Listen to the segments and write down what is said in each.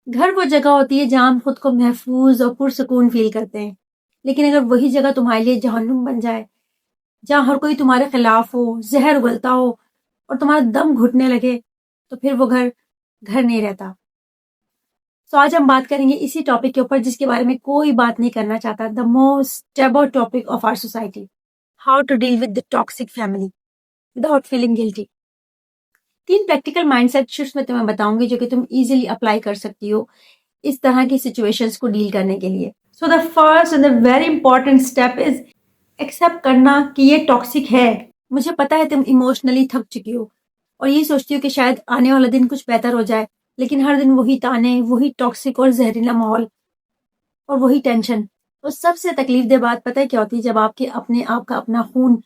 घर वो जगह होती है जहाँ हम खुद को महफूज और पुरसुकून फील करते हैं। लेकिन अगर वही जगह तुम्हारे लिए जहन्नुम बन जाए, जहाँ हर कोई तुम्हारे खिलाफ हो, जहर उगलता हो और तुम्हारा दम घुटने लगे, तो फिर वो घर घर नहीं रहता। तो आज हम बात करेंगे इसी टॉपिक के ऊपर जिसके बारे में कोई बात नहीं करना चाहता, the most taboo topic of our society, how to deal with the toxic family without feeling guilty. 3 practical mindset shifts में तुम्हें बताऊंगी जो कि तुम इजीली अप्लाई कर सकती हो इस तरह की सिचुएशंस को डील करने के लिए। So the first and the very important step is accept करना कि ये टॉक्सिक है। मुझे पता है तुम इमोशनली थक चुकी हो और ये सोचती हो कि शायद आने वाला दिन कुछ बेहतर हो जाए, लेकिन हर दिन वही ताने, वही टॉक्सिक और जहरीला माहौल और वही टेंशन। तो सबसे तकलीफ दे बात पता है क्या होती है? जब आपके अपने आप का अपना खून,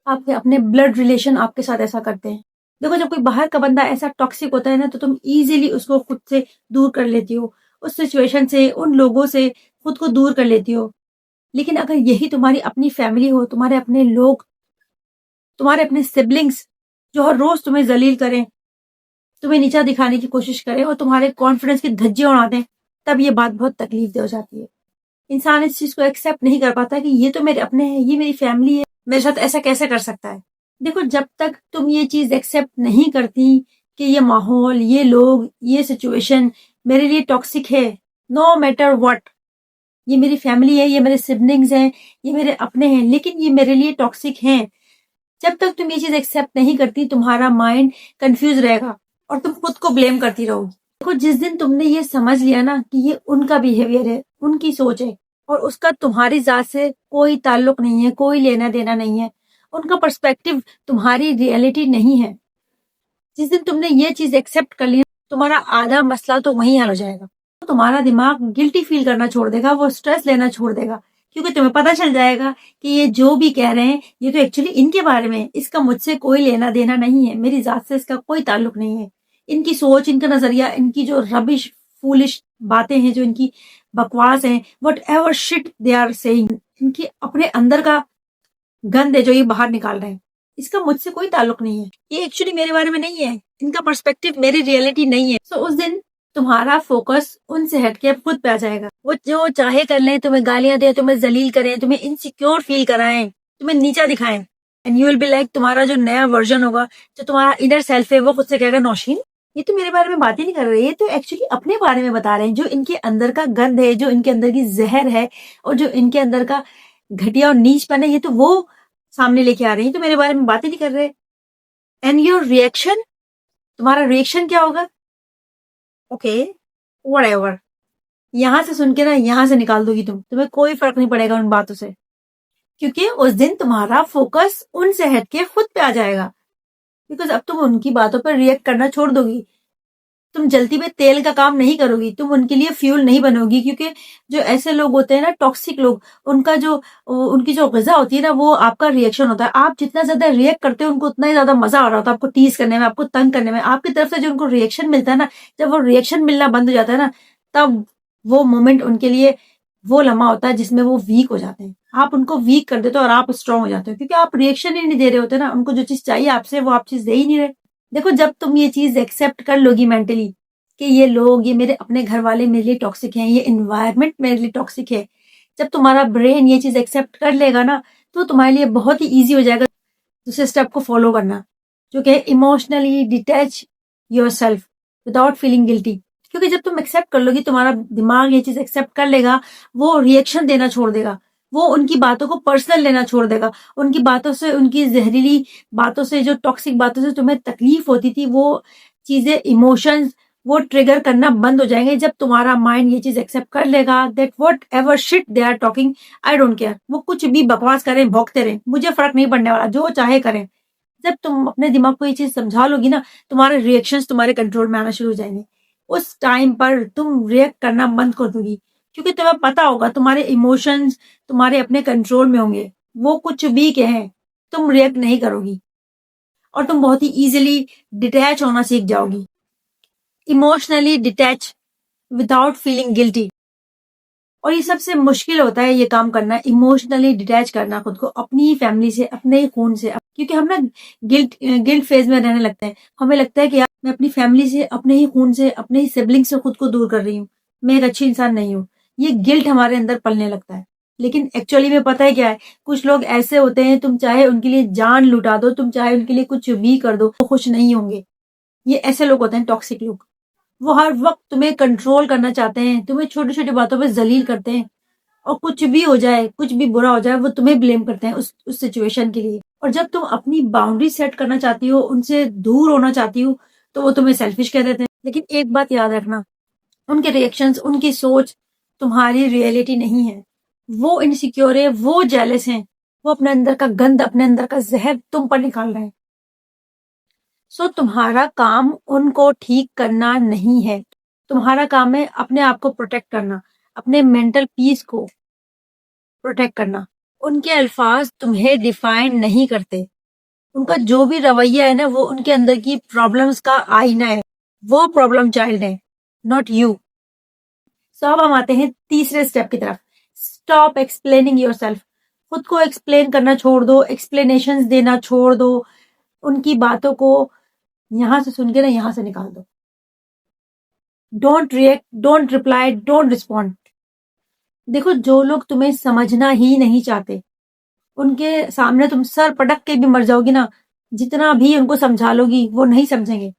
आपके अपने ब्लड रिलेशन आपके साथ ऐसा करते हैं। देखो, जब कोई बाहर का बंदा ऐसा टॉक्सिक होता है ना, तो तुम इजीली उसको खुद से दूर कर लेती हो, उस सिचुएशन से, उन लोगों से खुद को दूर कर लेती हो। लेकिन अगर यही तुम्हारी अपनी फैमिली हो, तुम्हारे अपने लोग, तुम्हारे अपने सिबलिंग्स जो हर रोज तुम्हें जलील करें, तुम्हें नीचा दिखाने की कोशिश करें और तुम्हारे कॉन्फिडेंस की धज्जे उड़ा दें, तब ये बात बहुत तकलीफ दे हो जाती है। इंसान इस चीज को एक्सेप्ट नहीं कर पाता कि ये तो मेरे अपने हैं, ये मेरी फैमिली है, मेरे साथ ऐसा कैसे कर सकता है। देखो, जब तक तुम ये चीज एक्सेप्ट नहीं करती कि ये माहौल, ये लोग, ये सिचुएशन मेरे लिए टॉक्सिक है, नो मैटर व्हाट, ये मेरी फैमिली है, ये मेरे सिबलिंग्स हैं, ये मेरे अपने हैं, लेकिन ये मेरे लिए टॉक्सिक हैं, जब तक तुम ये चीज एक्सेप्ट नहीं करती, तुम्हारा माइंड कंफ्यूज रहेगा और तुम खुद को ब्लेम करती रहोगी। देखो, जिस दिन तुमने ये समझ लिया ना कि ये उनका बिहेवियर है, उनकी सोच है और उसका तुम्हारी जात से कोई ताल्लुक नहीं है, कोई लेना देना नहीं है, उनका पर्सपेक्टिव तुम्हारी रियलिटी नहीं है, जिस दिन तुमने ये चीज एक्सेप्ट कर ली, तुम्हारा आधा मसला तो वहीं हल हो जाएगा। तुम्हारा दिमाग गिल्टी फील करना छोड़ देगा, वो स्ट्रेस लेना छोड़ देगा, क्योंकि तुम्हें पता चल जाएगा कि ये जो भी कह रहे हैं ये तो एक्चुअली इनके बारे में, इसका मुझसे कोई लेना देना नहीं है, मेरी जात से इसका कोई ताल्लुक नहीं है। इनकी सोच, इनका नजरिया, इनकी जो रबिश फूलिश बातें हैं, जो इनकी बकवास है, whatever shit they are saying, इनकी अपने अंदर का गंद है जो ये बाहर निकाल रहे हैं, इसका मुझसे कोई ताल्लुक नहीं है, ये एक्चुअली मेरे बारे में नहीं है, इनका पर्सपेक्टिव मेरी रियलिटी नहीं है। उस दिन तुम्हारा फोकस उनसे हटके अब खुद पे आ जाएगा। वो जो चाहे कर लें, तुम्हें गालियां दे, तुम्हें जलील करें, तुम्हें इनसिक्योर फील कराएं, तुम्हें नीचा दिखाएं, and you will be like, तुम्हारा जो नया वर्जन होगा, जो तुम्हारा इनर सेल्फ है, वो खुद से कहेगा, नौशीन ये तो मेरे बारे में बात ही नहीं कर रहे, ये तो एक्चुअली अपने बारे में बता रहे हैं, जो इनके अंदर का गंद है, जो इनके अंदर की जहर है और जो इनके अंदर का घटिया और नीचपन है, ये तो वो सामने लेके आ रहे हैं, तो मेरे बारे में बात ही नहीं कर रहे। एंड योर रिएक्शन, तुम्हारा रिएक्शन क्या होगा? ओके, व्हाटएवर, यहां से सुन के ना यहां से निकाल दोगी तुम्हें कोई फर्क नहीं पड़ेगा उन बातों से, क्योंकि उस दिन तुम्हारा फोकस उनसे हटके खुद पे आ जाएगा। बिकॉज अब तुम उनकी बातों पर रिएक्ट करना छोड़ दोगी, तुम जलती में तेल का काम नहीं करोगी, तुम उनके लिए फ्यूल नहीं बनोगी, क्योंकि जो ऐसे लोग होते हैं ना, टॉक्सिक लोग, उनकी जो ग़िज़ा होती है ना, वो आपका रिएक्शन होता है। आप जितना ज्यादा रिएक्ट करते हो, उनको उतना ही ज्यादा मजा आ रहा होता है आपको टीज करने में, आपको तंग करने में। आपकी तरफ से जो उनको रिएक्शन मिलता है ना, जब वो रिएक्शन मिलना बंद हो जाता है ना, तब वो मोमेंट उनके लिए वो लम्हा होता है जिसमें वो वीक हो जाते हैं। आप उनको वीक कर देते हो और आप स्ट्रांग हो जाते हो, क्योंकि आप रिएक्शन ही नहीं दे रहे होते ना, उनको जो चीज चाहिए आपसे वो आप चीज दे ही नहीं रहे। देखो, जब तुम ये चीज एक्सेप्ट कर लोगी मेंटली कि ये लोग, ये मेरे अपने घर वाले मेरे लिए टॉक्सिक हैं, ये एनवायरनमेंट मेरे लिए टॉक्सिक है, जब तुम्हारा ब्रेन ये चीज एक्सेप्ट कर लेगा ना, तो तुम्हारे लिए बहुत ही ईजी हो जाएगा दूसरे स्टेप को फॉलो करना, जो कि emotionally detach yourself without feeling guilty. क्योंकि जब तुम एक्सेप्ट कर लोगी, तुम्हारा दिमाग ये चीज एक्सेप्ट कर लेगा, वो रिएक्शन देना छोड़ देगा, वो उनकी बातों को पर्सनल लेना छोड़ देगा, उनकी बातों से, उनकी जहरीली बातों से, जो टॉक्सिक बातों से तुम्हें तकलीफ होती थी, वो चीजें, इमोशंस, वो ट्रिगर करना बंद हो जाएंगे। जब तुम्हारा माइंड ये चीज एक्सेप्ट कर लेगा that whatever shit they are talking, I don't care, वो कुछ भी बकवास करें, भौंकते रहे, मुझे फर्क नहीं पड़ने वाला, जो चाहे करें। जब तुम अपने दिमाग को ये चीज समझा लोगी ना, तुम्हारे रिएक्शंस तुम्हारे कंट्रोल में आना शुरू हो जाएंगे। उस टाइम पर तुम रिएक्ट करना बंद कर दोगी, क्योंकि तुम्हें पता होगा तुम्हारे इमोशंस तुम्हारे अपने कंट्रोल में होंगे, वो कुछ भी कहें तुम रिएक्ट नहीं करोगी और तुम बहुत ही इजीली डिटैच होना सीख जाओगी, emotionally detach without feeling guilty. और ये सबसे मुश्किल होता है ये काम करना, इमोशनली डिटैच करना खुद को अपनी फैमिली से, अपने खून से, क्योंकि हम ना गिल्ट गिल्ट फेज में रहने लगते हैं। हमें लगता है कि यार मैं अपनी फैमिली से, अपने ही खून से, अपने ही सिबलिंग से खुद को दूर कर रही हूँ, मैं एक अच्छी इंसान नहीं हूँ। ये गिल्ट हमारे अंदर पलने लगता है। लेकिन एक्चुअली में पता है क्या है, कुछ लोग ऐसे होते हैं, तुम चाहे उनके लिए जान लुटा दो, तुम चाहे उनके लिए कुछ भी कर दो, वो खुश नहीं होंगे। ये ऐसे लोग होते हैं, टॉक्सिक लोग। वो हर वक्त तुम्हें कंट्रोल करना चाहते हैं, तुम्हें छोटी छोटी बातों पे जलील करते हैं, और कुछ भी हो जाए, कुछ भी बुरा हो जाए, वो तुम्हें ब्लेम करते हैं उस सिचुएशन के लिए। और जब तुम अपनी बाउंड्री सेट करना चाहती हो, उनसे दूर होना चाहती हो, तो वो तुम्हें सेल्फिश कह देते हैं। लेकिन एक बात याद रखना, उनके रिएक्शंस, उनकी सोच तुम्हारी रियलिटी नहीं है। वो इनसिक्योर है, वो जेलस हैं, वो अपने अंदर का गंद, अपने अंदर का जहर तुम पर निकाल रहे हैं। सो तुम्हारा काम उनको ठीक करना नहीं है, तुम्हारा काम है अपने आप को प्रोटेक्ट करना, अपने मेंटल पीस को प्रोटेक्ट करना। उनके अल्फाज तुम्हें डिफाइन नहीं करते। उनका जो भी रवैया है ना, वो उनके अंदर की प्रॉब्लम्स का आईना है। वो प्रॉब्लम चाइल्ड है, नॉट यू। सो अब हम आते हैं तीसरे स्टेप की तरफ। Stop explaining yourself. खुद को एक्सप्लेन करना छोड़ दो, एक्सप्लेनेशंस देना छोड़ दो, उनकी बातों को यहां से सुन के ना यहां से निकाल दो। Don't react, don't reply, don't respond. देखो, जो लोग तुम्हें समझना ही नहीं चाहते, उनके सामने तुम सर पटक के भी मर जाओगी ना, जितना भी उनको समझा लोगी, वो नहीं समझेंगे।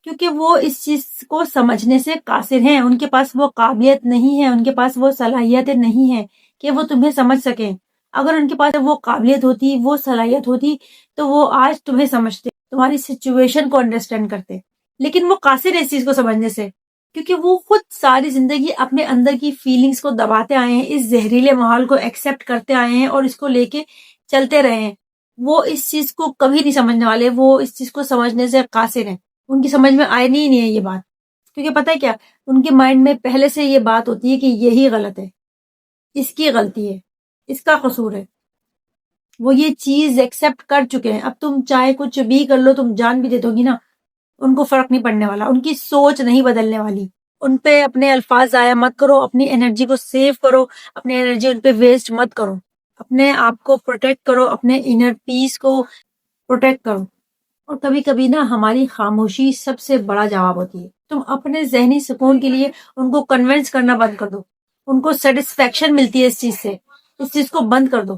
क्योंकि वो इस चीज को समझने से कासिर हैं, उनके पास वो काबिलियत नहीं है, उनके पास वो सलाहियतें नहीं है कि वो तुम्हें समझ सकें। अगर उनके पास वो काबिलियत होती, वो सलाहियत होती, तो वो आज तुम्हें समझते, तुम्हारी सिचुएशन को अंडरस्टैंड करते। लेकिन वो कासिर है इस चीज को समझने से, क्योंकि वो खुद सारी जिंदगी अपने अंदर की फीलिंग्स को दबाते आए हैं, इस जहरीले माहौल को एक्सेप्ट करते आए हैं और इसको लेके चलते रहे हैं। वो इस चीज को कभी नहीं समझने वाले, वो इस चीज को समझने से कासिर हैं। उनकी समझ में आनी ही नहीं है ये बात। क्योंकि पता है क्या, उनके माइंड में पहले से ये बात होती है कि यही गलत है, इसकी गलती है, इसका कसूर है। वो ये चीज एक्सेप्ट कर चुके हैं। अब तुम चाहे कुछ भी कर लो, तुम जान भी दे दोगी ना, उनको फर्क नहीं पड़ने वाला, उनकी सोच नहीं बदलने वाली। उन पे अपने अल्फाज जाया मत करो, अपनी एनर्जी को सेव करो, अपनी एनर्जी उन पे वेस्ट मत करो। अपने आप को प्रोटेक्ट करो, अपने इनर पीस को प्रोटेक्ट करो। और कभी कभी ना हमारी खामोशी सबसे बड़ा जवाब होती है। तुम अपने जहनी सुकून के लिए उनको कन्विंस करना बंद कर दो। उनको सेटिस्फेक्शन मिलती है इस चीज से, इस चीज को बंद कर दो।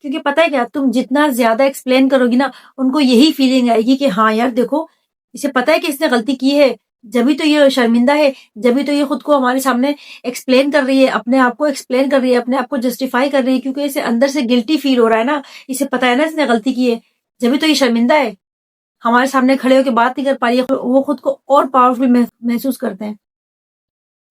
क्योंकि पता है क्या, तुम जितना ज्यादा एक्सप्लेन करोगी ना, उनको यही फीलिंग आएगी कि हाँ यार देखो, इसे पता है कि इसने गलती की है, जभी तो ये शर्मिंदा है, जभी तो ये खुद को हमारे सामने एक्सप्लेन कर रही है, अपने आप को एक्सप्लेन कर रही है, अपने आप को जस्टिफाई कर रही है, क्योंकि इसे अंदर से गिल्टी फील हो रहा है ना, इसे पता है ना इसने गलती की है, जभी तो ये शर्मिंदा है, हमारे सामने खड़े होकर बात नहीं कर पा रही है। वो खुद को और पावरफुल महसूस करते हैं,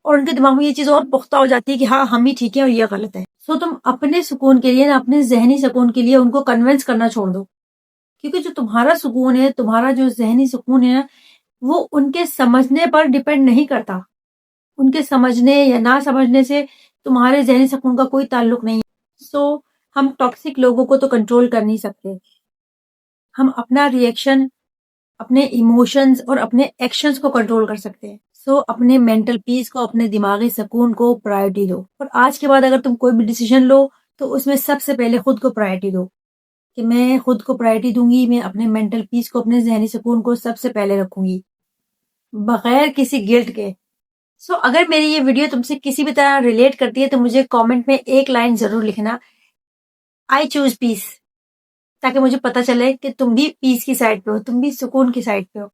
और उनके दिमाग में ये चीज और पुख्ता हो जाती है कि हाँ हम ही ठीक है और ये गलत है। सो तुम अपने सुकून के लिए ना, अपने जहनी सुकून के लिए उनको कन्विंस करना छोड़ दो। क्योंकि जो तुम्हारा सुकून है, तुम्हारा जो जहनी सुकून है ना, वो उनके समझने पर डिपेंड नहीं करता। उनके समझने या ना समझने से तुम्हारे जहनी सुकून का कोई ताल्लुक नहीं है। सो हम टॉक्सिक लोगों को तो कंट्रोल कर नहीं सकते, हम अपना रिएक्शन, अपने इमोशंस और अपने एक्शंस को कंट्रोल कर सकते हैं। सो अपने मेंटल पीस को, अपने दिमागी सुकून को प्रायोरिटी दो। और आज के बाद अगर तुम कोई भी डिसीजन लो, तो उसमें सबसे पहले खुद को प्रायोरिटी दो, कि मैं खुद को प्रायोरिटी दूंगी, मैं अपने मेंटल पीस को, अपने जहनी सुकून को सबसे पहले रखूंगी, बगैर किसी गिल्ट के। सो अगर मेरी ये वीडियो तुमसे किसी भी तरह रिलेट करती है, तो मुझे कमेंट में एक लाइन जरूर लिखना, आई चूज पीस, ताकि मुझे पता चले कि तुम भी पीस की साइड पे हो, तुम भी सुकून की साइड पे हो।